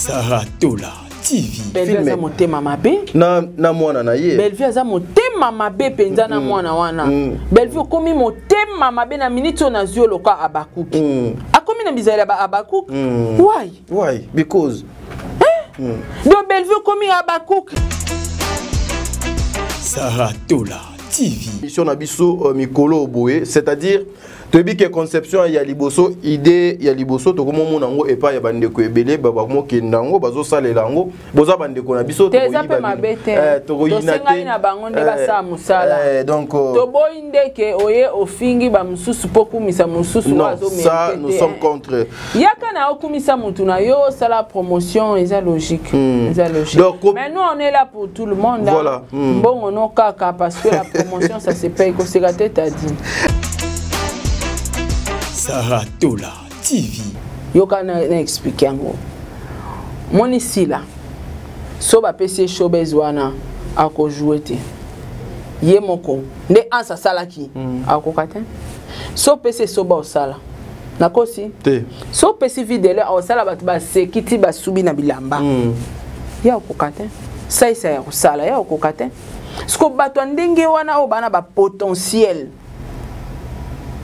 Saratola TV. Bellevue za motema mabe. Na mwana na ye. Bellevue za motema mabe penza na mwana wana. Bellevue komi motema mabe na minute na zio loka Abakuki. Akomi na bizala ba Abakuki. Why? Why? Because Donc Bellevue komi Abakuki. Saratola TV. Mission na biso mikolo boye, c'est-à-dire tu dis que conception ya liboso idée ya liboso to komo monango epa ya bandeko ebele baba mo kendango bazo salela ngo boza bandeko na biso to yiba mabete to senga na bango nde basa musala donc to boinde ke oye ofingi ba mususu poku misa mususu wazo mérité. Ça nous sommes contre. Yaka na okumisa mutu na yo sala promotion eza logique. Eza logique. Donc, mais nous on est là pour tout le monde. Voilà. Bon on kaka parce que la promotion ça se paye ko segate ta dit. Saratola TV. Yoka na expliquer ngo. Moni sila. So ba PC showbiz wana ako jouer te. Ye moko. Nde ansa sala ki. Ako kate. So PC so ba osala. Nakosi. Te. So PC videle osala batu ba sekiti ba subi na bilamba. Ya ako kate. Sai sai osala ya ako kate. Sko bato ndenge wana o bana ba potentiel.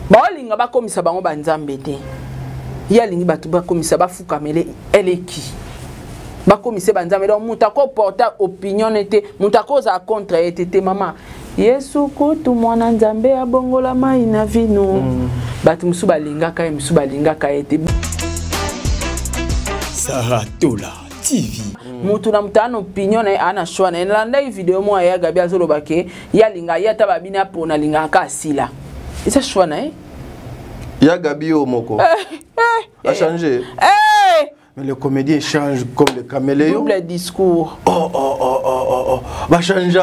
Baolinga bakomisa bango banzambe te. Ya lingi batu bakomisa bafukamele eleki. Bakomise banzambe donc mutako porta opinion ete mutako za contre ete mama. Yesu kutu mwana nzambe abongola mai na vino. Batu musu balinga ka ete. Saratola TV. Mutu na mutano opinion na ana shwa na landa hii video mo ya gabi azolo bake ya linga ya tababina pona linga ka sila. Isa shwa na Ya Gabi Omoko a changé. Mais le comédien change comme le caméléon. Double discours. Va changer,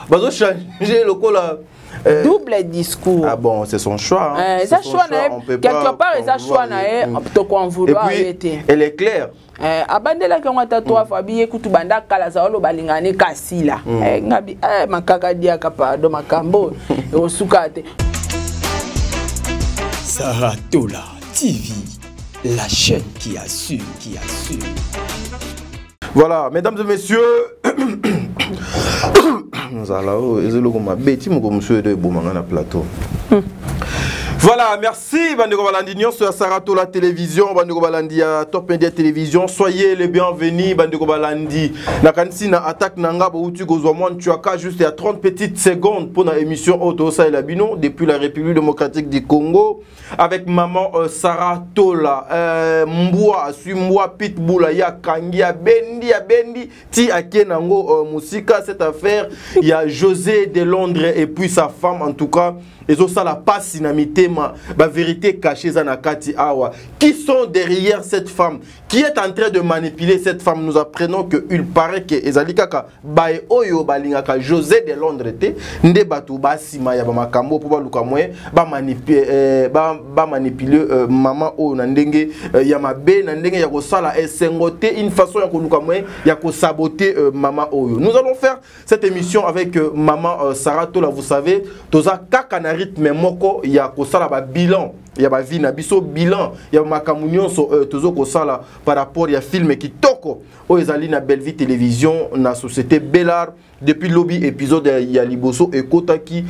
va changer le cola. Double discours. Ah bon, c'est son choix. Ça choix quelque part ça choix na to ko en vouloir été. Elle est claire. Abandela ke ngata to afabiye kutu banda kala za olo balingane kasila. Ngabi makaka dia kapa do makambo osukate. Saratola TV, la chaîne qui assure, Voilà, mesdames et messieurs, nous allons plateau. Voilà, merci Bandeko Balandignon sur Saratola Télévision, Bandeko Balandi à Top Media Télévision. Soyez les bienvenus, Bandeko Balandi. Nakansi na attaque nanga boutu gozomwan tuaka juste à 30 petites secondes pour la émission Auto Sa et Labino depuis la République démocratique du Congo avec maman Saratola. Mboua, Suimboua, Pitbull, ya Kangi, ya Bendi, ti akenango musika cette affaire. Il y a José de Londres et puis sa femme en tout cas. Et ça la passe la vérité cachée Zanakati Awa. Qui sont derrière cette femme? Qui est en train de manipuler cette femme? Nous apprenons qu'il paraît que Ezalikaka Bae Oyo Balingaka José de Londres Nde Batu Basima ya Bamakambo pour Balukamwe manipuler maman O Nandenge Yamabe Nandenge Yakosala Esengote une façon Yakolukamwe Yakosaboter maman Oyo. Nous allons faire cette émission avec maman Saratola, vous savez, Toza Kakana rythme moko ya kosala ba bilan ya ba vie na biso bilan ya makamunyon so tozo kosala par rapport ya film kitoko o ezali na Bellevue Télévision na société Bellard depuis lobby épisode ya liboso ekotaki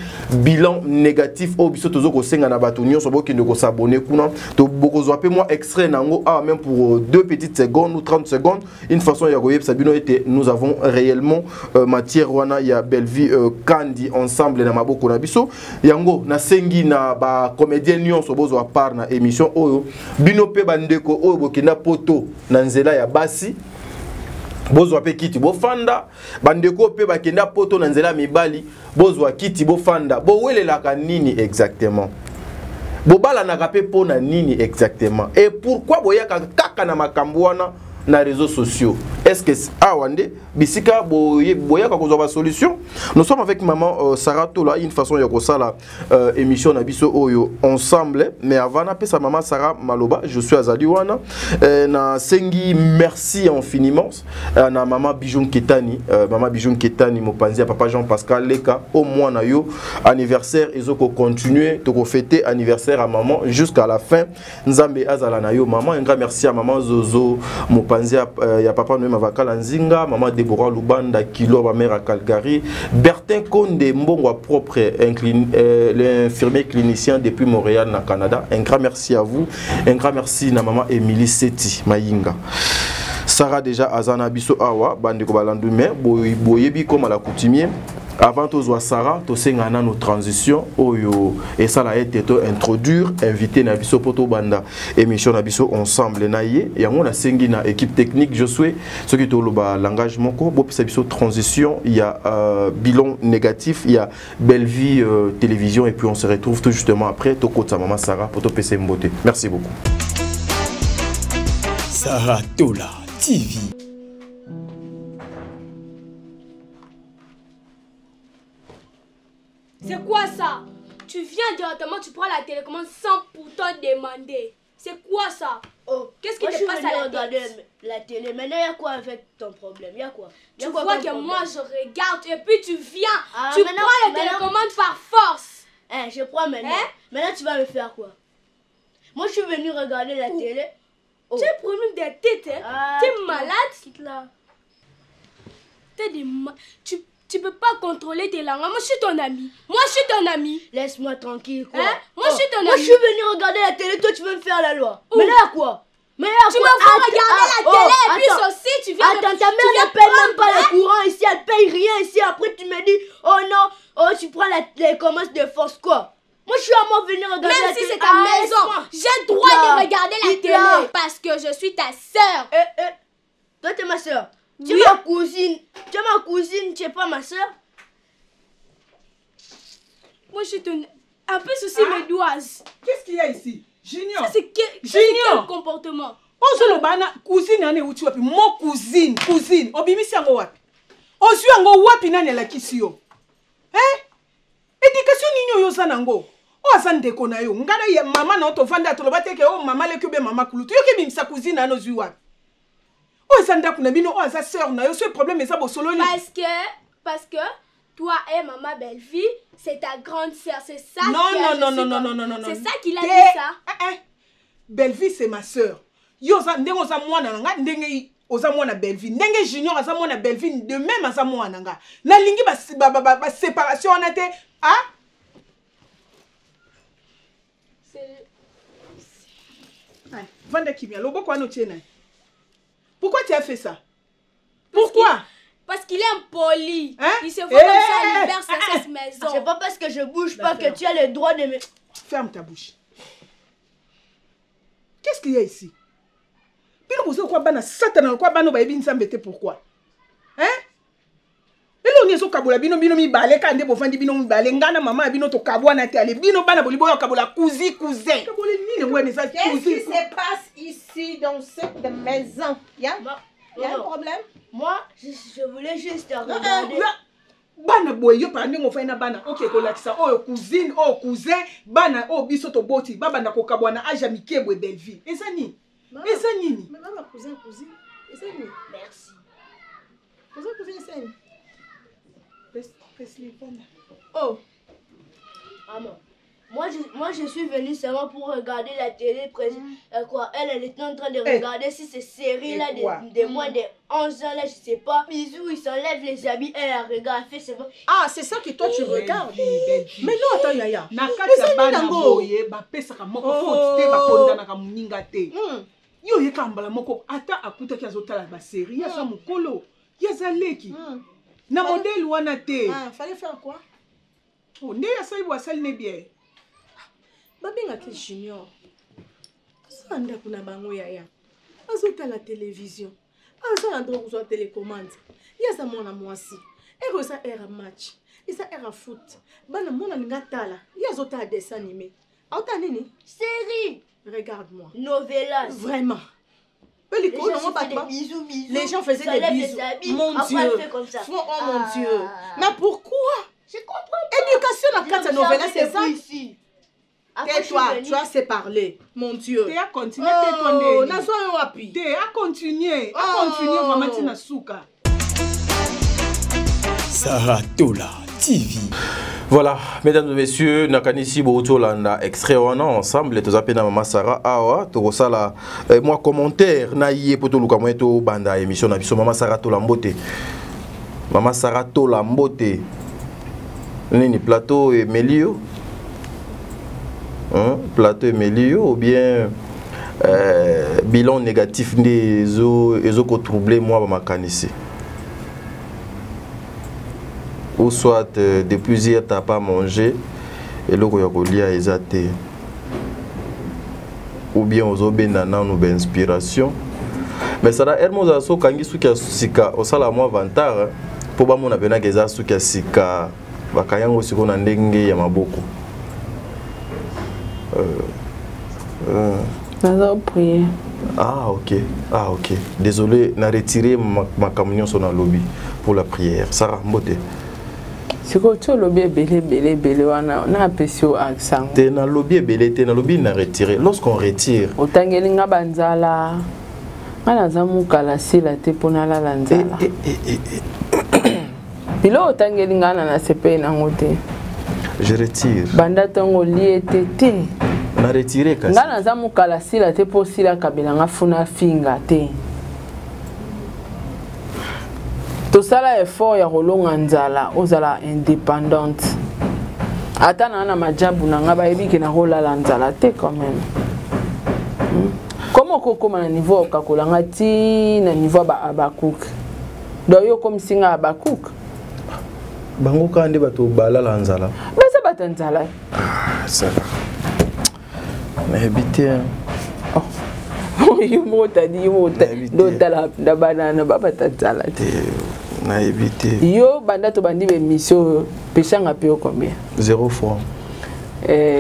bilan négatif o biso tozo kosenga na batunyon so boki ndeko s'abonner kuna to bokozwa pe moi extrait nango même pour 2 petites secondes ou 30 secondes une façon ya koyeb sabino était nous avons réellement matière wana ya Bellevue kandi ensemble na maboko na biso yango na sengi na ba comédien nyonso bozo part na émission oyo bino pe bandeko oyo bokenda poto na nzela ya basi bozwa pe kiti bofanda bandeko pe bakenda poto na nzela mibali bozwa kiti bofanda bowelelaka nini exactement bobala na kape pona nini exactement et pourquoi boyaka kaka na makambo wana na réseaux sociaux est-ce que Awande bisika boya ka kozwa solution. Nous sommes avec maman Sarah Tola, une façon ya ko sala émission na biso oyo ensemble, mais avant na pesa maman Sarah Maloba, je suis Azali wana na sengi merci infiniment na maman Bijoun Ketani, mopanzi papa Jean Pascal Leka au moins na yo anniversaire ezoko continuer to fêter anniversaire à maman jusqu'à la fin. Nzambe azala na yo maman, un grand merci à maman Zozo mopanzi ya papa Noé Mavakala Nzinga, maman Deborah Lubanda Kilo ma mère à Calgary, Bertin Konde Mbongwa propre l'infirmier clinicien depuis Montréal na Canada. Un grand merci à vous, un grand merci na maman Emily Seti Mayinga. Sarah déjà Azana Biso Awa, Bandeko Balandume, Boyebi comme à la coutumier. Avant de voir Sarah, tu sais nos transitions, et ça l'a été introduire, inviter na Biso Poto Banda, émission na Biso ensemble naïe, et on a sengi na équipe technique, je suis, ce qui est le langage moko, Biso transition, il y a bilan négatif, il y a belle vie télévision, et puis on se retrouve tout justement après, Toko de sa maman Sarah, pour te PC Mbote. Merci beaucoup. Sarah Tola TV. C'est quoi ça? Tu viens directement, tu prends la télécommande sans pourtant demander. C'est quoi ça? Oh, qu'est-ce qui te passe à la tête? La télé, maintenant il y a quoi avec ton problème? Il y a quoi? Tu vois que moi je regarde et puis tu viens, tu prends la télécommande par force. Hein, je prends maintenant. Hein? Maintenant tu vas me faire quoi? Moi je suis venu regarder la télé. Oh. Tu as un problème de tête, hein? Ah, tu es malade? Quitte là. Tu peux pas contrôler tes langues. Moi je suis ton ami. Moi je suis ton ami. Laisse-moi tranquille quoi. Hein? Moi je suis ton ami. Moi je suis venu regarder la télé, toi tu veux me faire la loi. Mais là à quoi? Mais là à tu quoi? me fais regarder la télé et puis aussi tu viens. Attends, ta mère ne paye même pas le courant ici, elle paye rien ici. Après tu me dis, oh non, oh tu prends les commandes de force quoi. Moi je suis à moi venir regarder la télé. Même si c'est ta maison, j'ai le droit de regarder la télé parce que je suis ta soeur. Toi t'es ma soeur. Tu es ma cousine. Tu es ma cousine, tu es pas ma soeur. Moi je suis ton... Un peu ceci médoise. Qu'est-ce qu'il y a ici? Junior. Ça c'est quel comportement? Ozolo bana cousine ane uti wapi? Mo cousine. Obimisi yango wapi? Ozu yango wapi nani alakisi yo? Éducation nini yo sanango? Oza ndeko na yo. Ngana ya mama na otovanda toloba teke o mama lekube mama kulutu. Yo ke bimisa cousine ane ozu wapi? Oza ndako na bino oza sœur na yo. Ce problème eza bosolo ni. Parce que toi et maman belle-fille, c'est ta grande sœur, c'est ça. Non. C'est ça qu'il a dit ça. Belle-fille c'est ma sœur. Yo za ndenge oza mwana nga ndenge oza mwana belle-fille. Ndenge Junior aza mwana belle-fille de même aza mwana nga. Na lingi ba séparation on a été Vanda Kimia, loboko ano tiena. Pourquoi tu as fait ça? Pourquoi? Parce qu'il est impoli. Hein? Il se voit comme ça, il perd cette maison. C'est pas parce que je bouge pas que tu as le droit de me... Ferme ta bouche. Qu'est-ce qu'il y a ici? Bino bozo kwa bana satana kwa bano ba ebi nsambete pourquoi? Hein? Elo nieso kabola bino mi balé kande bo fandi bino mi balé ngana mama bino to kabwa na te ale bino bana bolibo kabola cousin. Kabole nini ngwe ne ça cousin? Qu'est-ce qui se passe ici dans cette maison? Il y a un problème? Moi, je voulais juste regarder. Bana boy yo pa ndingo fa na bana OK ko lakisa o cousine o cousin bana o biso to boti baba na ko kabwana aja mikebwe belle vie. Eza nini? Eza nini? Maman cousin. Eza nini? Merci. Cousin c'est nini? Oh. Maman. Moi je suis venue seulement pour regarder la télé. Quoi, elle était en train de regarder si ces séries là de moins de 11 ans là, je sais pas. Bisous, il s'enlève les habits, elle regarde, fait c'est bon. Ah, c'est ça que toi tu regardes. Mais non, attends yaya. Na kati ya bana boye ba pesaka moko faute te ba kondana ka muninga te. Yo ye kambala moko ata akuta ki azotala ba série ya sa mukolo. Ya zaleki. Na modèle wana te. Ah, fallait faire quoi? Oh, ne ya saibu asali ne bien. Babenga ke Junior. Sanda kuna bango yaya. Azota la télévision. Aza na droit kozwa télécommande. Yaza mwana mwasi. Eko sa era match. Isa era foot. Bana mwana linga tala. Yazota dessin animé. Auta nini? Série. Regarde-moi. Novelas. Vraiment. Les gens faisaient des bisous. Mon Dieu. Oh mon Dieu. Mais pourquoi? Je comprends pas. Éducation dans quatre novella, c'est ça? Tais-toi, tu as assez parlé. Mon Dieu. Tu as continué. Oh, n'a pas un wapi. Tu as continué. Vraiment, tu n'as souka. Saratola TV. Voilà, mesdames et messieurs, nakanisi Boutolanda, extrait on ensemble, tous appelés Maman Sarah Awa, tout ça là, moi commentaire, naïe pour tout le cas, moi tout banda émission, nabiso Maman Sarah Tolambote, Maman Sarah Tolambote, nini plateau et Melio, plateau et Melio ou bien bilan négatif des autres troublés moi ma kanisi. Ou soit depuis hier tu n'as pas mangé et le koyakolia ezate ou bien aux obenana nous inspiration mais ça da hermosa so kangi suka sika osala mo avantage pour ba mona bena geza suka sika bakayango siko na ndenge ya maboko prier. Ah ok désolé na retirer ma camion sur la lobby pour la prière Sarah Mbote. C'est que tu as lobby belé wana na apesio accent. T'es na lobby belé, t'es na lobby na retiré. Lorsqu'on retire. Otangelinga banzala. Ngana zamu kala sila te pona la lanzala. Bilo otangelinga na sepe na ngote. Je retire. Banda tongo lié tété. Na retiré kasi. Ngana zamu kala sila te po sila kabila nga funa finga te. Tout ça là effort ya rolonga nzala ozala indépendante. Atana na majabu na ngaba ebiki na rola la nzala te quand même. Comment koko na niveau kakolanga ti na niveau ba Abakouk. Doyo comme singa Abakouk. Bango kande bato bala la nzala. Ba ça batanzala. Ça. Mais habité. Oh. Yo t'a dit dotala da banana ba batanzala te. Na évité. Yo banda to bandi be mission pechanga pe combien? 0 francs.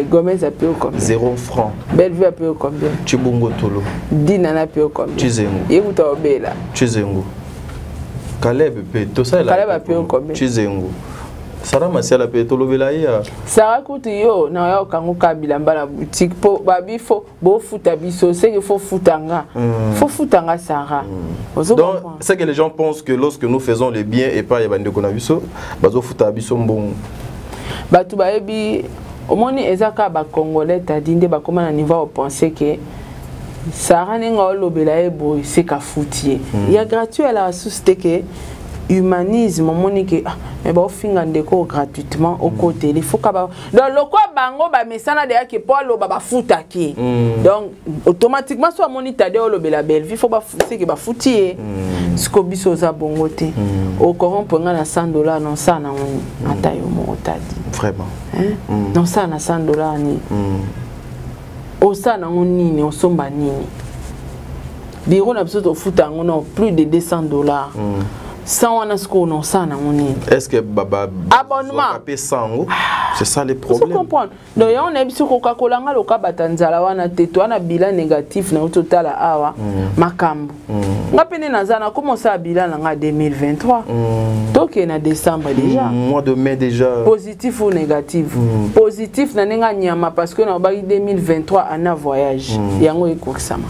Gomez a payé combien? 0 francs. Bellevue a payé combien? Chibungo Tolo. Dina a payé combien? Chizengo. Yemuta Obela. Chizengo. Caleb paye tout ça. Caleb a payé combien? Chizengo. Sarah Martial a payé Tolo Belaya. Sarah Kouti yo na yo kango kabila mbala boutique po babi fo bo futa biso c'est qu'il faut futanga. Faut futanga Sarah. Donc c'est que les gens pensent que lorsque nous faisons le bien et pas yabande konabiso, bazo futa biso mbongo. Batu baebi omoni ezaka ba congolais tadinde ba koma na niveau penser que Sarah nenga olobela ebo c'est ka futier. Il y a gratuit à la société que humanisme monique mais ba finga ndeko gratuitement au côté il faut ka ba donc le quoi bango ba mesana de que Paul ba futa ki donc automatiquement soit monita de olobela Bellevue faut ba c'est que ba futier siko biso za bongo te au corrompre nga na $100 non ça na on atayo mo otadi vraiment non ça na $100 ni o ça na on nini o somba nini biro na biso to futa ngono plus de $200 sans on a ce qu'on a ça on est. Est-ce que baba abonnement c'est ça les problèmes. Vous comprenez? Donc on a biso Coca-Cola nga loka batanzala wana teto na bilan négatif na total awa makambo. Nga pene na zana comment ça bilan nga 2023. Donc na décembre déjà. Mois de mai déjà. Positif ou négatif? Positif na nga nyama parce que na ba 2023 ana voyage. Yango ekokisama.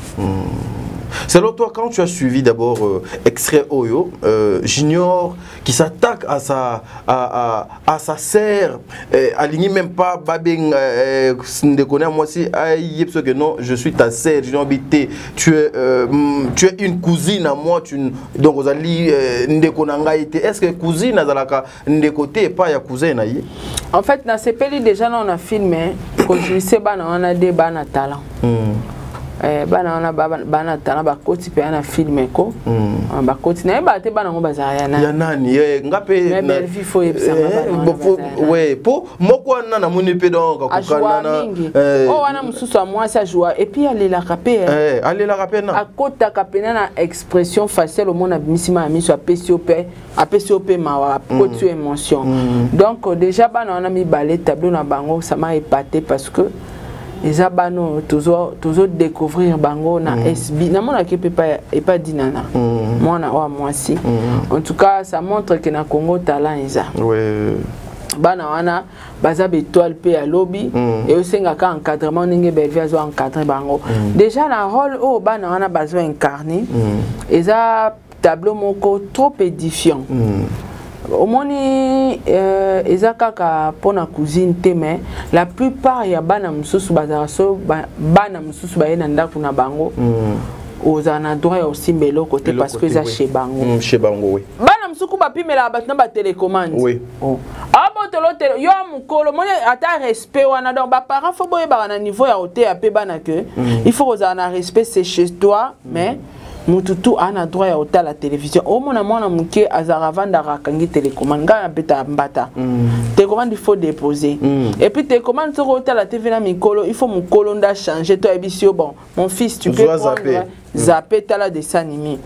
Selon toi, quand tu as suivi d'abord Extrait Oyo, Junior qui s'attaque à sa sœur, aligné même pas Babing, ne connais moi si que non, je suis ta sœur, Junior Bité, tu es une cousine à moi, donc vous allez est-ce que cousine azalaka de côté pas ya cousin naïe? En fait, dans ces pays déjà on a filmé que je sais pas on a des bana talent. Bana tana ba koti pe ana filmer ko ba koti na ba te bana ngo bazaya na ya nani ngape na Bellevue fo yebisa ouais po moko na na moni pe donc kokana na o wana mususu moi ça joie et puis aller la rapé aller la rapé na akota kapena na expression faciale au monde abisima amiso APCOP ma koti émotion donc déjà bana on a mis balé tableau na bango ça m'a épaté parce que eza bano tozo découvrir bango na SB na mona ke pas dinana mona wa mwasi en tout cas ça montre que na Congo talent eza bana wana baza étoile pe ya lobby et osenga ka encadrement ninge Bellevue azo encadrer bango déjà na rôle o bana wana bazo incarner eza tableau moko trop édifiant omoni eza kaka pona cousine te mais la plupart ya bana mususu bazaraso bana mususu baye na ndako na bango oza na droit aussi mbelo côté parce que eza chez bango oui bana musuku bapimela bato na ba télécommande oui tolo yo mukolo moni ata respect wana donc ba parents faut boye ba na niveau ya hôtel pe bana que il faut oza na respect c'est chez toi mais mututu ana droit ya hôtel la télévision au mona mona muke azara vanda rakangi télécommande ngana peta mbata télécommande il faut déposer et puis télécommande sur hôtel la TV na mikolo il faut mukolo nda changer toi ebisio bon mon fils tu peux prendre zapper tala dessin animé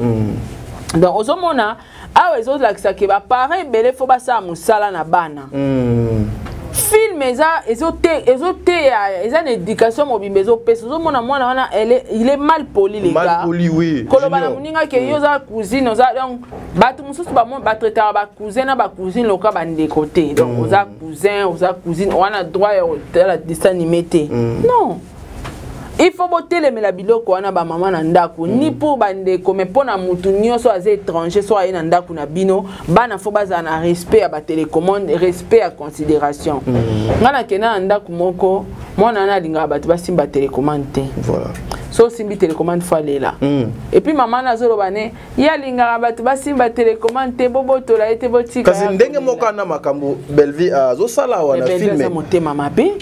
donc ozomona awa ezolakisa ke baparent ebele fo basala mosala na bana film eza na éducation mobimba ezopesa ozomona mwana wana il est mal poli les gars koloba na moninga ke yo oza cousine oza donc bato mosusu batraitaka bacousin na bacousine loka bandeko te donc oza cousin oza cousine wana droit ya otala dessin animé te non il faut botelemela biloko wana ba mama na ndako ni pour bandeko mais pona mutu nyonso aza étranger so aye na ndako na bino bana fo baza na respect ya ba télécommande respect ya considération ngana kena na ndako moko mwana na linga bato basimba télécommande te voilà so simbi télécommande fois lela et puis maman na zolo bane ya linga bato basimba télécommande te bobo tola ete botika kasi ndenge moko na makambo Bellevue azo sala wana filme Bellevue za motema mabe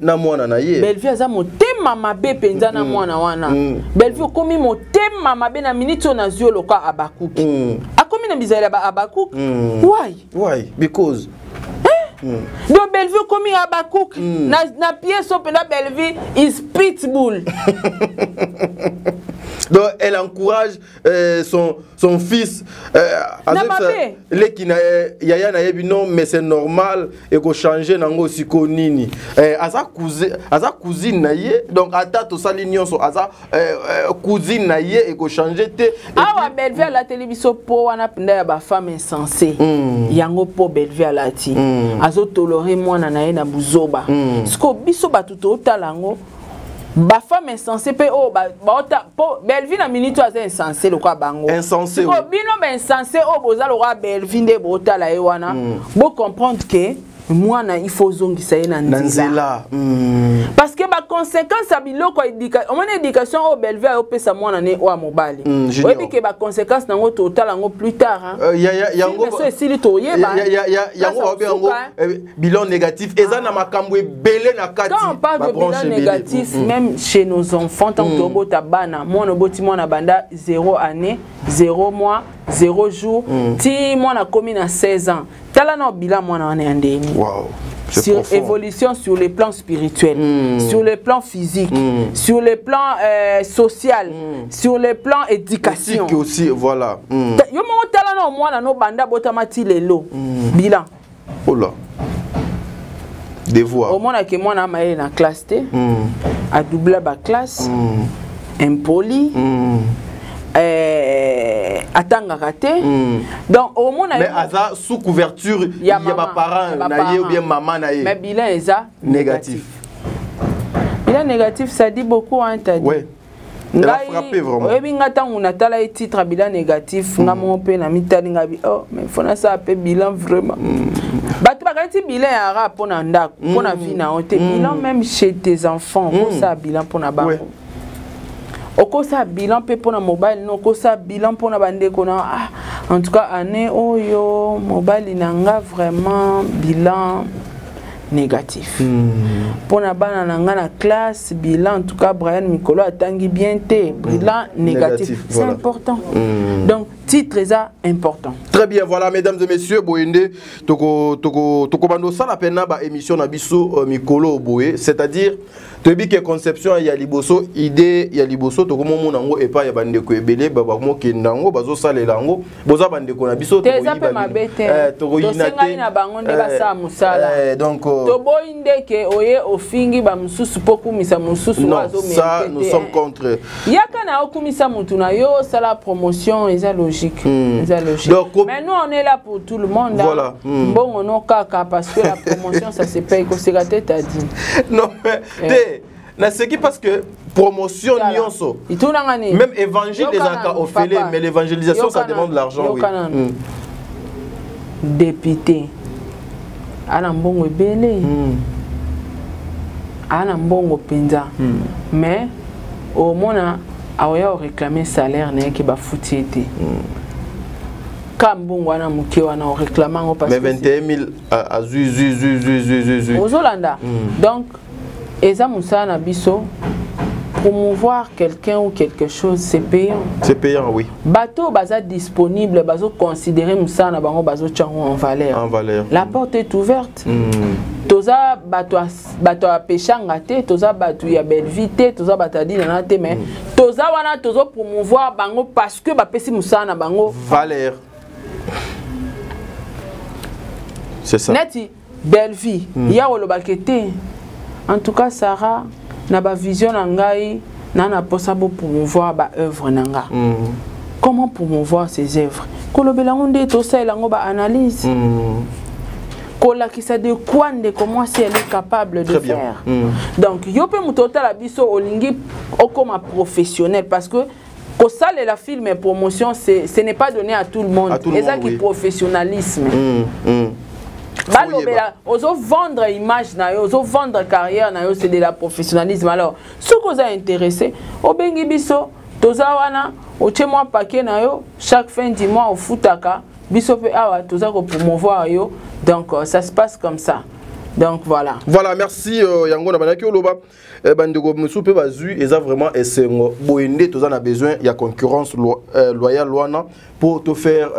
na mwana na ye Bellevue za motema mabe penza na mwana wana Bellevue komi motema mabe na minute na zio loka abakuki akomi na bizaila ba abakuki why because donc Bellevue komi abakuki na pièce opena Bellevue is pitbull. Donc elle encourage son fils yaya na yebi non mais c'est normal et ko changer nango siko nini aza cousine na ye donc ata to sali nyonso aza cousine na ye et ko changer te awa Bellevue la télévision po wana pinda ya ba femme insensée yango po Bellevue la ti azo tolérer mwana na ye na buzoba siko biso batuto talango ba femme insensée pe o ba po Bellevue na minute aza insensé le quoi bango insensé ko bino ba insensé o boza le roi Bellevue nde bota la wana bo comprendre que moi na il faut zongisa ye na nzela parce que ba conséquence à biloko éducation on éducation au Bellevue a opesa mwana ne o mobali o bi que ba conséquence nango total yango plus tard yango so esili to yeba yango bilan négatif eza na makambo ebele na kati quand on parle de bilan négatif même chez nos enfants tant que bota bana mwana boti mwana banda 0 année 0 mois 0 jour ti mwana komi na 16 ans tala no bilan mwana wana yandeni wow sur profond. Évolution sur le plan spirituel, sur le plan physique, sur le plan social, sur le plan éducation. Aussi, voilà. Yo mo tala no mwana no banda botamati lelo bilan. Oh là. Devoir. Au mwana ke mwana amaye na classe T, a doublé ba classe, impoli. Atanga raté donc au moins mais aza sous couverture il y a ba parents na ye ou bien maman na ye mais bilan eza négatif ça dit beaucoup hein t'as dit ouais elle a frappé vraiment et bien ngata on a tala titre bilan négatif nga mon pe na mitali ngabi oh mais fona ça appelle bilan vraiment batu bakati bilan ya rap pona ndako pona vie na honte bilan même chez tes enfants ça bilan pona ba oko sa bilan pe pona mobile no ko sa bilan pona bandeko na en tout cas année oyo mobile nanga vraiment bilan négatif pona bana nanga na classe bilan en tout cas Brian Mikolo atangi bien te bilan négatif c'est voilà. Important donc titre ça important. Très bien, voilà mesdames et messieurs, boyende toko bando sala pena ba émission na biso Mikolo boye, c'est-à-dire Tu dis que conception il y a liboso idée il y a liboso to komo monango et pas ya bande ko ebele baba mo kendango bazo sale lango boza bande ko na biso to yi ba to senga na bango nde ba sa musala donc to boinde ke oye ofingi ba mususu poku misa mususu wazo mérité ça nous sommes contre yaka na okumisa mutu na yo sala promotion eza logique donc mais nous on est là pour tout le monde voilà bon on a kaka parce que la promotion ça se paye ko sega tête a dit non mais na ce qui parce que promotion nyonso même évangile les encore offré mais l'évangélisation ça demande de l'argent oui député ana mbongo ebele ana mbongo penza mais au mona aoya réclamer salaire na ki ba futi été kambongo ana muke wana réclamango parce mais 21 000 à zu Ozolanda donc eza musana biso promouvoir quelqu'un ou quelque chose c'est payant. C'est payant oui. Bateau baza disponible bazo considérer musana bango bazo tchango en valeur. En valeur. La porte est ouverte. Toza bato a pechanga te, toza bato ya belle vite, toza batadi na te mais toza wana tozo promouvoir bango parce que ba pesi musana bango valeur. C'est ça. Neti belle vie. Ya olobakete. En tout cas Sarah na ba vision ngai na na posa bo promouvoir ba œuvre nanga. Comment promouvoir ces œuvres? Kolobela ngonde to sa elango ba analyse. Kola qui sait de quoi comment si elle est capable de faire. Donc yo pe mutota la biso olingi okoma professionnel parce que ko sale la film et promotion ce n'est pas donné à tout le monde. Et ça qui professionnalisme. Balobela, ozo vendre image na yo, ozo vendre carrière na yo, c'est de la professionnalisme. Alors, ce que vous a intéressé, au bengi biso, toza wana, au tchemwa paquet na yo, chaque fin du mois au futaka, biso pe awa, toza ko promouvoir yo. Donc ça se passe comme ça. Donc voilà. Voilà, merci Yango na banaki oloba. Bandego musu pe bazu eza vraiment esengo. Boende toza na besoin il y a concurrence loyale loana pour te faire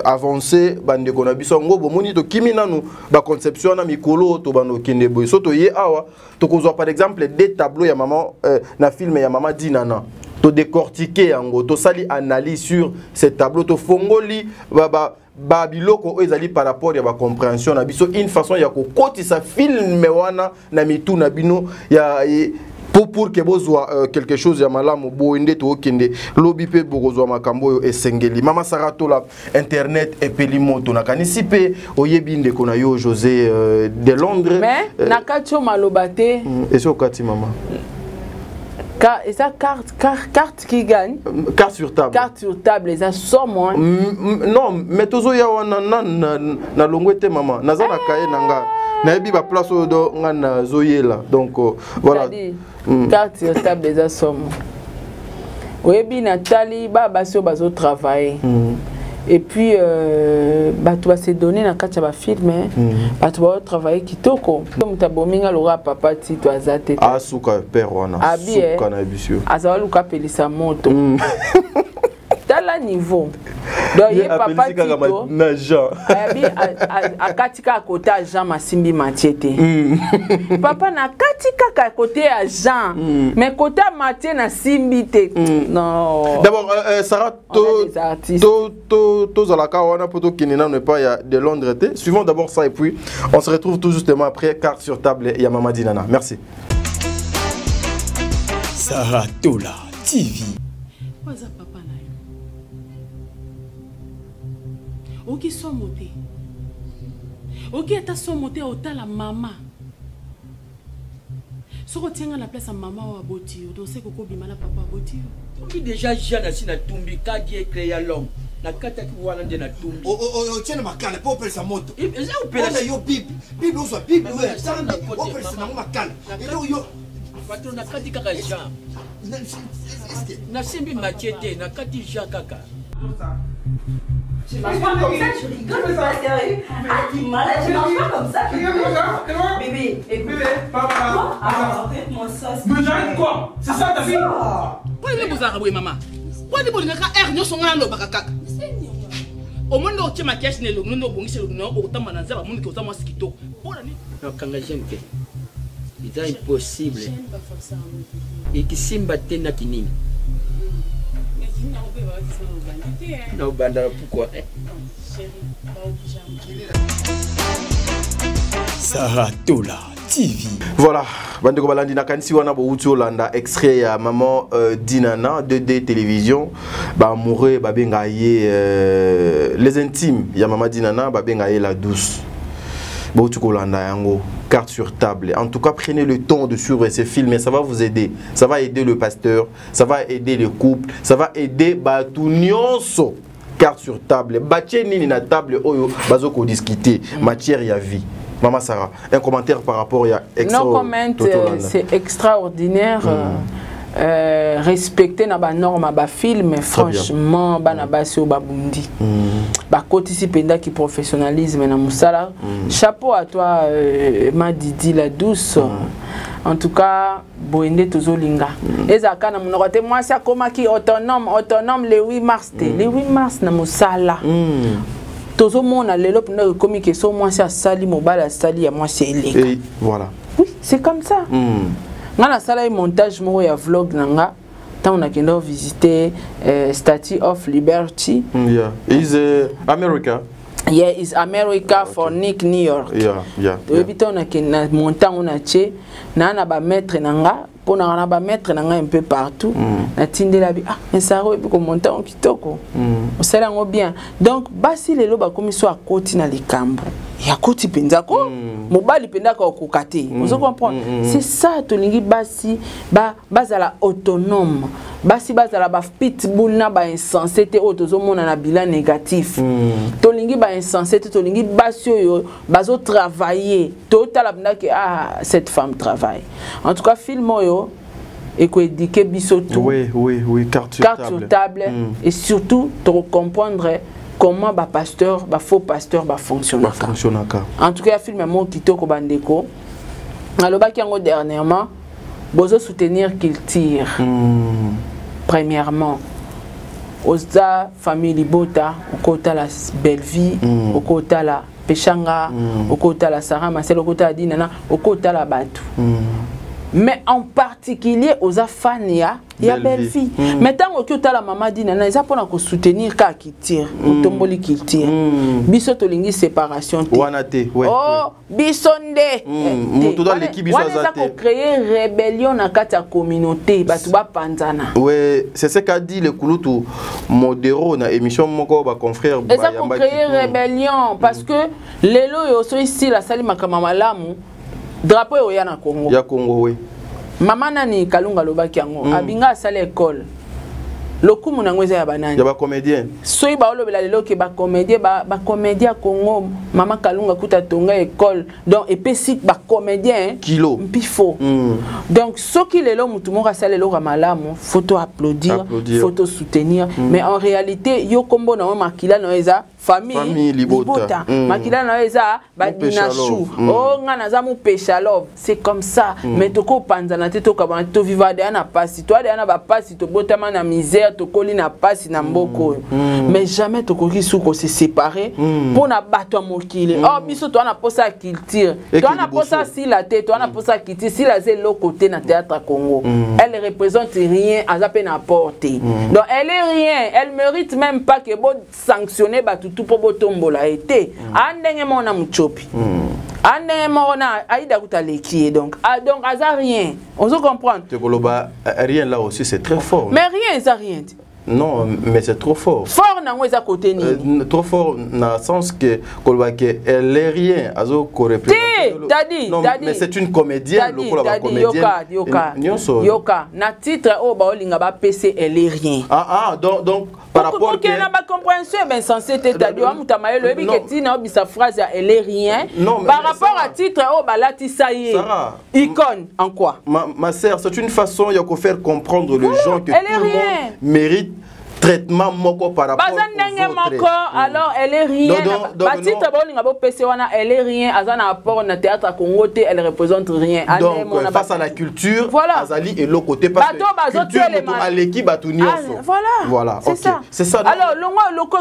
avancer bandeko na biso ngo bomoni to kimina nu ba conception na mikolo to bano kende boy soto ye awa to kozwa par exemple des tableaux ya maman na film ya maman Dinana. To décortiquer yango to sali analyse sur ces tableaux to fongoli babiloko ezali par rapport ya ba compréhension na biso une façon ya ko kotisa film wana na mitu na bino ya pour que bozwa quelque chose ya malamu boende to okende lobi pe bozwa makambo yo esengeli mama Saratola internet epeli moto na kanisi pe oyebi ndeko na yo José de Londres mais nakatio malobate eso kati mama. Et ça, carte qui gagne. Carte sur table. Carte sur table, les sommes. Non, mais tozo ya wana na longwete maman. Naza na kaye nanga. Na yebi ba place do ngana zoyela. Donc voilà. Carte sur table, les sommes. Oyebi Nathalie ba baso bazo travailler. Et puis tu vas se donner na kacha ba film tu vas travailler kitoko comme ta bominga lora papa ti to azate ah suka père wana suka na bisio azawa luka pelisa moto tala niveau donc ye papa ti to na Jean abi akatika akota Jean Masimbi Matiete papa na katika ka côté à Jean mais côté Mathieu na Simbi te non d'abord Sarah to zalaka wana poto kinina ne pas ya de Londres te suivons d'abord ça et puis on se retrouve tout justement après carte sur table ya Mama Dinana merci Saratola TV papa na yo oki somote oki ata somote otala mama soko tienga na place ya mama wa boti o dose ko bima na papa boti qui déjà Jeanne si na tumbi kadi e créer l'homme na kata ki wana nde na tumbi o tiena makala po pesa moto eza opération yo bible ozo bible we sana o pesa na makala yo patron na kati kaka Jean na simbi Matiete na kati Jean kaka. Tu marches pas comme ça, tu rigoles, c'est pas sérieux. Ah, t'es malade, tu marches pas comme ça. Bébé, écoute. Bébé, papa. Arrête-moi ça. Mais j'arrête quoi? C'est ça ta vie? Pourquoi il est beau à maman? Pourquoi il est beau à nous sommes là, nous au moins, nous sommes à caisse, nous sommes au bon, nous sommes au temps, nous sommes au temps, nous sommes au temps, nous sommes au temps, C'est impossible. Et qui simba tena kinini. Non, banda pourquoi? Saratola TV. Voilà, bande balandi na kanisi wana bo uti Olanda extrait ya maman Dinana 2D télévision ba amoureux ba benga ye les intimes ya maman Dinana ba benga ye la douce. Bo uti Olanda yango carte sur table. En tout cas, prenez le temps de suivre ces films et ça va vous aider. Ça va aider le pasteur, ça va aider les couples, ça va aider Batunyonso. Carte sur table. Batie nini na table oyo bazoko discuter matière ya vie. Maman Sarah, un commentaire par rapport à extra. Non comment c'est extraordinaire. Respecter na ba norme ba film franchement bana basi ba bundi ba kotisi penda qui professionnalisme na musala. Chapeau à toi ma Didi la douce. En tout cas boende tozolinga ezaka na monokote moi ça koma ki autonome le 8 mars le 8 mars na musala. Tozo mona lelo penda komi ke so moi ça sali mobala sali ya moi c'est eleka. Et voilà. Oui, c'est comme ça. Ngana sala un montage mo ya vlog nanga tant on a kendo visiter Statue of Liberty. Yeah, is America. Yeah, is America for Nick New York. Yeah. Ebito on a kena montant on a che na ba mettre nanga pona na ba mettre nanga un peu partout. Na tindela bi mais ça ro ko montant kitoko. On sala ngo bien. Donc basi lelo ba komiso a koti na likambo. Ya koti penza ko mobali penda ka okukate. Vous comprenez? C'est ça tolingi basi bazala autonome. Basi bazala ba pitbull na ba insensé te otozo mona na bilan négatif. Tolingi ba insensé te tolingi basi yo bazo travailler. Total abna que cette femme travaille. En tout cas film yo et ko éduquer biso tout. Oui, carte sur table et surtout te comprendre comment ba pasteur, ba faux pasteur ba fonctionner. En tout cas, il film mon kitoko bandeko. Aloba ki yango dernièrement, bozo soutenir qu'il tire. Premièrement, oza famille Libota, okota la belle vie, okota la Pechanga, okota la Sarah Marcel, okota la Dinana, okota la Batu. Mais en particulier aux afania il y a belle fille. Maintenant que la maman dit nana ça pour soutenir ka qui tire au tomboli qui tire. Biso to lingi séparation. Wanate oh bisonde. Moto dans l'équipe biso azate. On a créé rébellion na kata communauté batu ba panzana. Ouais, c'est ce qu'a dit le Kulutu Modero na émission moko ba confrère ba yamba. Et ça pour créer rébellion parce que lelo yo so ici la sali makama malamu. Drapeau ya na Congo. Ya Congo oui. Mama nani Kalunga lobaki yango abinga sala école. Lokumu na ngweza ya banani. Ya ba comédien. Soyi ba olobela lelo ke ba comédien Congo mama Kalunga kuta tonga école. Donc epesi ba comédien kilo mpifo. Donc soki lelo mutu moko sala lelo malamu photo applaudir, photo soutenir mais en réalité yo kombo na makila na eza famille Libota. Makila na eza ba dinashu. Oh ngana za mu peshalov. C'est comme ça. Mais toko panzana te to kabana to vivade na pasi. Toi de na ba pasi to botama na misère to koli na pasi na mboko. Mais jamais to koki suko se séparer pour na bato mokile. Oh biso to na posa culture. To na posa si la tête, to na posa culture si la zelo côté na théâtre Congo. Elle représente rien à zape na porter. Donc elle est rien, elle mérite même pas que bon sanctionner bato tout pour botombola été andenge mona muchopi andenge mona aida kutaleki donc aza rien on se comprend te koloba rien là aussi c'est très fort mais rien ça rien non mais c'est trop fort fort na ngweza côté ni trop fort dans le sens que koloba que elle est rien azo ko représenter non mais c'est une comédienne le koloba comédienne yoka na titre o ba olinga ba PC elle est rien donc par rapport à la compréhension ben censé te tadi wa mutamaye le biketi na obisa phrase elle est rien par rapport à titre o balati saye icône en quoi ma sœur c'est une façon de faire comprendre les gens que tout le monde mérite traitement moko par rapport aux autres. Alors elle est rien. Elle est rien. Azana apport na théâtre Congo elle représente rien. Donc face à la culture, Azali et l'autre côté parce que culture à l'équipe batunioso. Voilà. C'est ça. Alors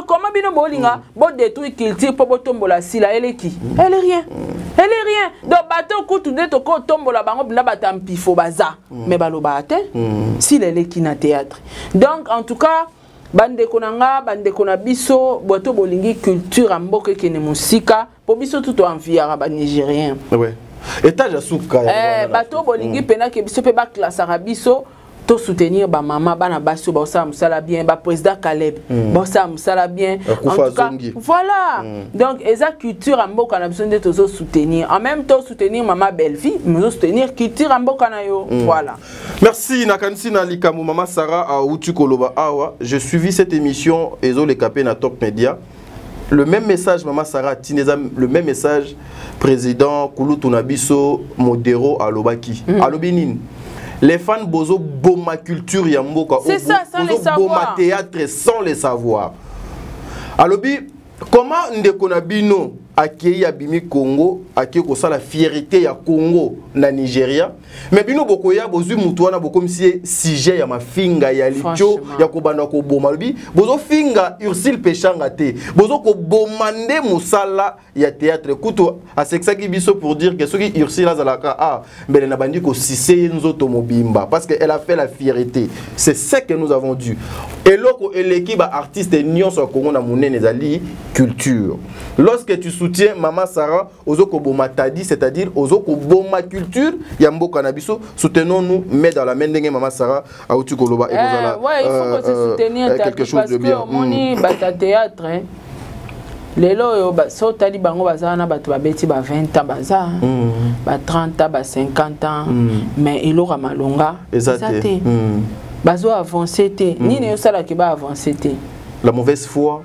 comment bino bolinga bo détruire culture pour botombola sila elle est qui? Elle est rien. Elle est rien. Donc, bateau, coutu, de toko, tombe la bango, bla batampi, fo baza. Mais balo bate, s'il est qui na théâtre. Donc, en tout cas, bande konanga, bande konabiso, boito bolingi culture amboke kene musika, pour biso tout en viara ba nigérien. Ouais. Étage à souka. Bato bolingi pena ke biso pe ba classe arabiso. To soutenir ba maman bana baso ba ça musala bien ba président Caleb ba ça musala bien en tout cas voilà donc eza culture amboka na besoin de to soutenir en même temps soutenir maman belle-fille mais soutenir culture amboka na yo voilà. Merci nakansi na likamu maman Sarah a utu koloba awa j'ai suivi cette émission ezo le capé na Top Media. Le même message maman Sarah Tineza, le même message président Kulutu Nabiso Modero Alobaki Alobinin. Les fans bozo boma culture yamboka c'est ça, sans les savoir. Boma théâtre sans les savoir. Alobi, comment Ndekonabino accueilli Abimi Congo, accueilli la fierté ya Congo na Nigeria, mais bino bokoya bozu mutuana bokom si sujet ya mafinga ya licho ya kobanda ko boma lobi, bozo finga Ursule Pechanga te, bozo ko bomande musala ya théâtre kuto a sexaki biso pour dire que ceux qui Ursule azalaka ah mais na bandi ko sise nzoto mobimba parce qu'elle a fait la fierté. C'est ce que nous avons dû. Et loko l'équipe artiste nyonso Congo na munene zali culture. Lorsque tu soutiens maman Sarah ozoko boma tadi, c'est-à-dire ozoko boma culture yamboka na biso, soutenons-nous mais dans la main de maman Sarah a utu koloba et ouais, il faut que se soutenir quelque chose de bien. Moni bata théâtre hein. Lelo yo so tali bango bazana bato babeti ba 20 ans baza ba 30 ans ba 50 ans mais il aura malonga exacté bazo avancer té ni ne sala ki ba avancer té la mauvaise foi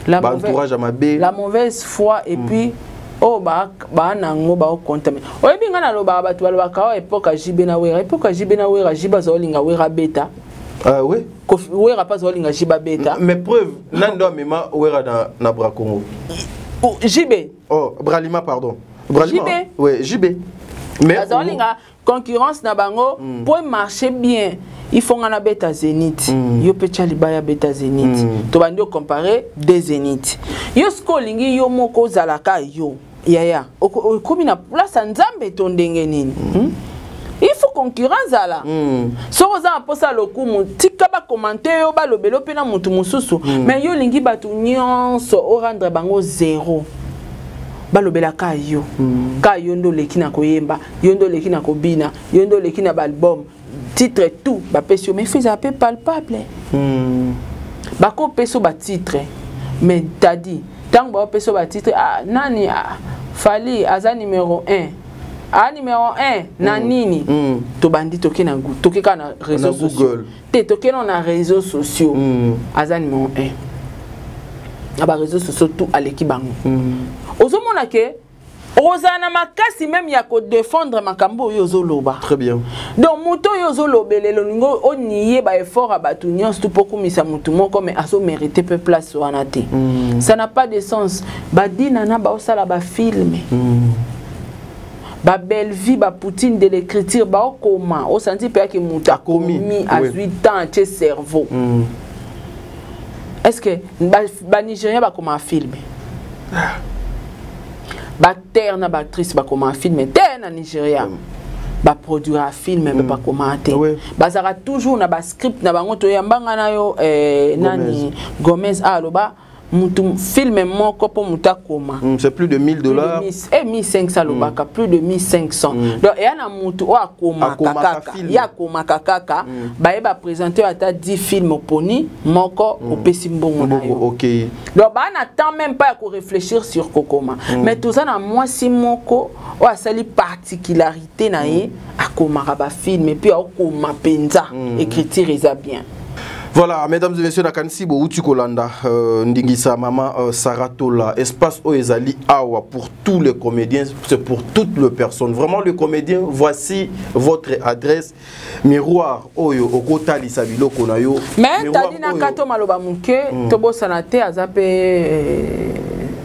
entourage à ma bé la mauvaise foi et puis oh ba nango ba konta mais oye binga na lo ba bato ba ka époque jibe na wera jiba zo linga wera beta ah oui wera pas zo linga jiba beta mais preuve nando mema wera na bra Congo jibe oh bralima pardon bralima oui jibe mais zo linga concurrence na bango pour marcher bien il faut ngana beta Zénith yo pecha libaya beta Zénith to bandi comparer deux Zénith yo skolingi yo moko zalaka yo yaya okomi na place nzambe to ndenge nini il faut concurrence ala so oza aposa lokumu tika ba commenter yo ba lobelo pe na mutu mususu mais yo lingi batu nyonso o rendre bango zéro balobela ka yo ndo leki na koyemba yo ndo leki na kobina yo ndo leki na album titre tout ba pesio mais fait un peu palpable ba ko peso ba titre mais t'as dit tant ba peso ba titre ah nani ah fali aza numéro 1 ah numéro 1 na nini to bandi toke na gu toke kana réseaux sociaux te toke na réseaux sociaux aza numéro 1 aba réseaux sociaux tout à l'équipe bango ozomona ke ozana makasi même ya ko défendre makambo yozo loba très bien donc muto yozo lobelelo ningo oniye ba effort abatu nyonso pour komisa mutu moko mais aso mériter peu place wana te ça n'a pas de sens ba dinana ba osala ba film ba belle vie ba poutine de l'écriture ba okoma o senti pe que mutu akomi à 8 ans chez cerveau est-ce que ba Nigérien ba comme un film ba terre na ba actrice ba comme un film terre na Nigeria ba produire un film mais pas commenter bazara toujours na ba script na bango to yambanga na yo nani Gomez aloba mutu film moko po mutakoma c'est plus de $1000 et 1500 lobaka plus de 1500 donc et na mutu o akoma kakaka ya koma kakaka ba eba présenter ata 10 films poni moko opesi mbongo na yo OK donc ba na temps même pas à réfléchir sur kokoma mais tout ça na moi si moko o asali particularité na ye akoma ba film et puis akoma penza écriture eza bien. Voilà, mesdames et messieurs, nakanisi bo uti kolanda ndingisa maman Sarah Tola espace Oezali awa pour tous les comédiens, c'est pour toutes les personnes. Vraiment le comédien, voici votre adresse miroir oyo okota lisabilo konayo. Mais tadi na kato maloba muke tobo sanate azape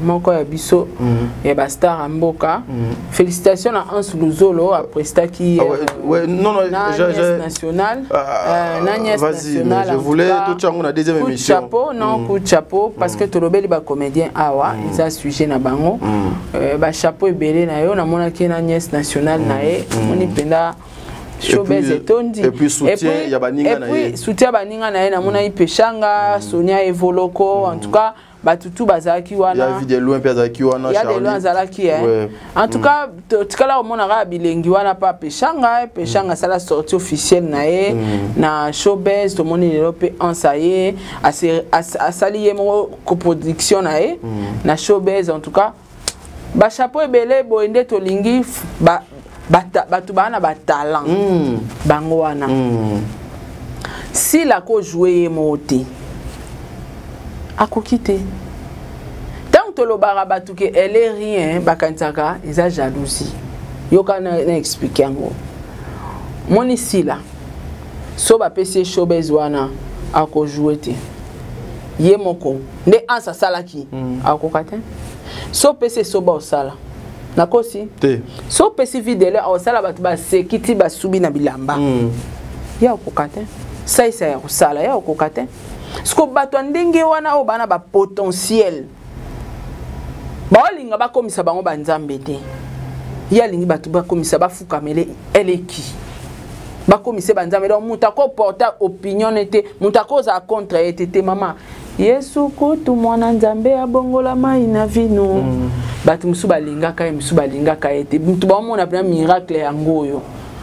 moko ya biso ya ba star à mboka. Félicitations à Hans Luzolo après ça qui non national national. Je voulais tout chango na deuxième émission. Chapeau non coup de chapeau parce que tolobeli ba comédien awa ils a sujet na bango ba chapeau ebele na yo na mona ki na Nièce national na e moni penda showbiz etondi et puis soutien ya baninga na ye. Et puis soutien baninga na ye na mona ipeshanga Sonia Evoloko en tout cas batutu bazaki wana ya vidéo loin pe azaki wana Charlie. Il y a des loin zalaki en tout cas tikala mona ra bilengi wana pa peshanga ça la sortie officielle na ye na showbiz to moni lelo pe ensayer a sali mo coproduction na ye na showbiz en tout cas ba chapeau ebele boende to lingi batu bana ba talent bango wana si la ko jouer monter a quitter tant que le barabatu que elle est rien bakantaka ils a jalousie yoka na expliquer ngo mon ici là so ba PC showbiz wana a ko jouer te ye moko nde ansa salaki a ko katen so PC so ba sala nakosi te so PC vidéo au sala batu ba sekiti ba subi na bilamba ya ko katen ça ya ko sala ya ko katen sko bato ndenge wana o bana ba potentiel ba olinga ba komisa bango ba nzambe te ya lingi bato ba komisa ba fukamele eleki ba komise ba nzambe donc mutako porter opinion ete mutako za contre ete mama Yesu kutu mwana nzambe abongola mai na vino bato musu balinga ka ete mutu ba mona na miracle yango yo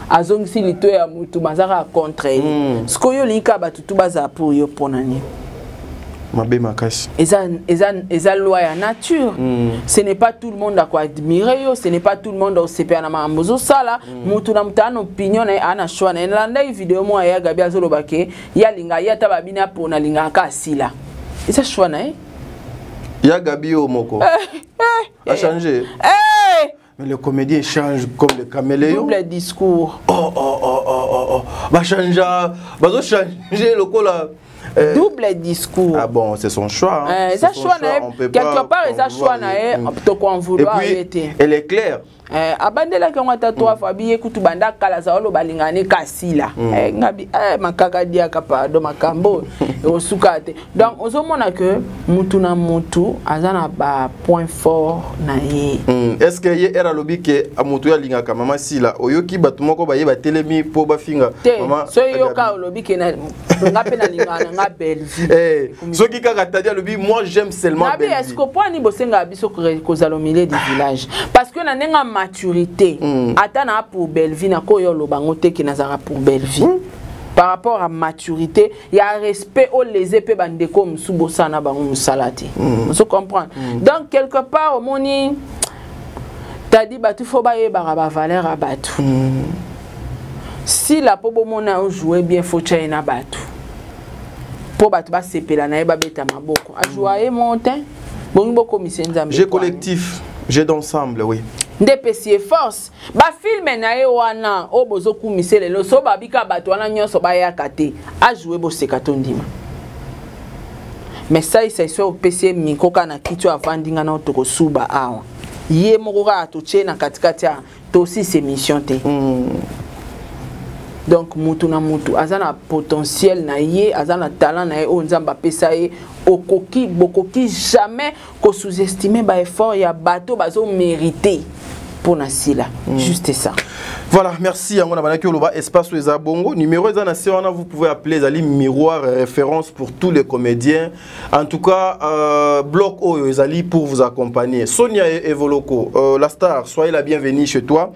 azongisi lito ya mutu bazaka contre sko yo lika batutu baza pour yo ponani mabe makasi eza loi ya nature ce n'est pas tout le monde à quoi admirer yo ce n'est pas tout le monde au CPA na mambozo sala mutu na mutano opinion na ana choix na landa vidéo mo ya Gabi azolobake ya linga ya tababina pona linga ka sila eza choix na ya Gabi o moko a changé mais le comédien change comme le caméléon. Double discours. Va changer le cola. Double discours. Ah bon, c'est son choix. C'est son choix. Quelque part, c'est son choix. Et puis, elle est claire. Abandela ki ngata toa fabi ekutu banda kala za olo balingane kasila ngabi makaka dia kapa do makambo osukate donc ozomona que mutu na mutu azana ba point fort na ye est-ce que ye era lobi ke amutu ya linga kama mama sila oyoki batu moko ba ye ba telemi po ba finga mama so yoka lobi ke na ngape na lingana nga Bellevue soki kaka tadia lobi moi j'aime seulement Bellevue ngabi est-ce que point ni bosenga biso ko zalo milieu du village parce que na nenga maturité atana pour Bellevue na koyo lo bango te ki nazara pour Bellevue par rapport à maturité il y a respect au les épées bandeko msubo sana bango musalati vous comprenez donc quelque part au moni t'as dit batu faut ba yeba ba valeur à batu si la pobo mona jouer bien faut chaina batu po batu ba sepela na yeba beta maboko a jouer monter bon boko misenza j'ai collectif j'ai d'ensemble oui ndepesi force ba film na ye wana o bozo kumise lelo so babika bato wana nyonso ba yakate a jouer bo sekatondima mais ça il soit au PC mikoka na kitu avandinga na otoko suba awa ye mokoka to chena katikati ya to aussi ces missions te donc mutu na mutu azana potentiel na ye azana talent na ye o nzamba pesa ye okoki bokoki jamais ko sous-estimer ba effort ya bato bazo mériter pour Nasila juste ça. Voilà, merci à mon abonné Loba espace les abongo numéro vous pouvez appeler les miroir référence pour tous les comédiens. En tout cas bloc Oyo Ezali pour vous accompagner. Sonia Evoloko la star, soyez la bienvenue chez toi.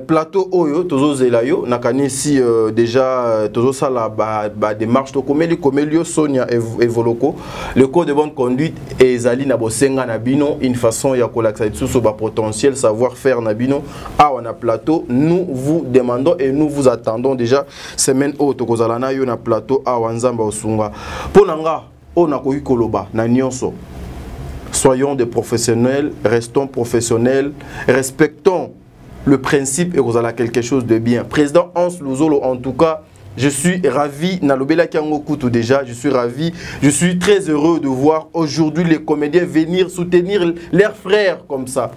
Plateau Oyo Tozo Zelayo nakanisi déjà Tozo Sala ba démarche to komelio Sonia Evoloko le code de bonne conduite et Ezali na bosenga na bino une façon ya kolaksa sur ba potentiel savoir-faire na bino a on a plateau nous vous demandons et nous vous attendons déjà semaine haute kozalana yo na plateau a wanzamba osunga ponanga on a koyi koloba na nyonso soyons des professionnels, restons professionnels, respectons le principe et kozala quelque chose de bien. Président Hans Luzolo en tout cas Je suis ravi, Nalobela Kiangokutu déjà, je suis ravi, je suis très heureux de voir aujourd'hui les comédiens venir soutenir leurs frères comme ça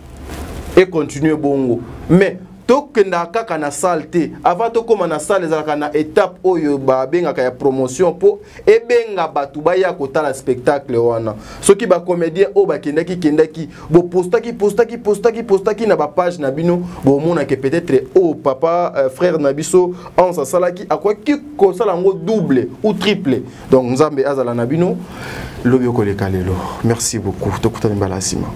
et continuer bongo. Mais tokenda kaka na salle avant to koma na salle ezalaka na étape oyo ba benga ka promotion po ebenga batu baya kotala spectacle wana soki ba comédien o ba kendaki bo postaki na ba page na bino bo mona ke peut-être o papa frère na biso en sa salaki akwa ki ko sala ngo double ou triple. Donc nzambe azala na bino lobi ko le kalelo. Merci beaucoup. Tokutani balasima.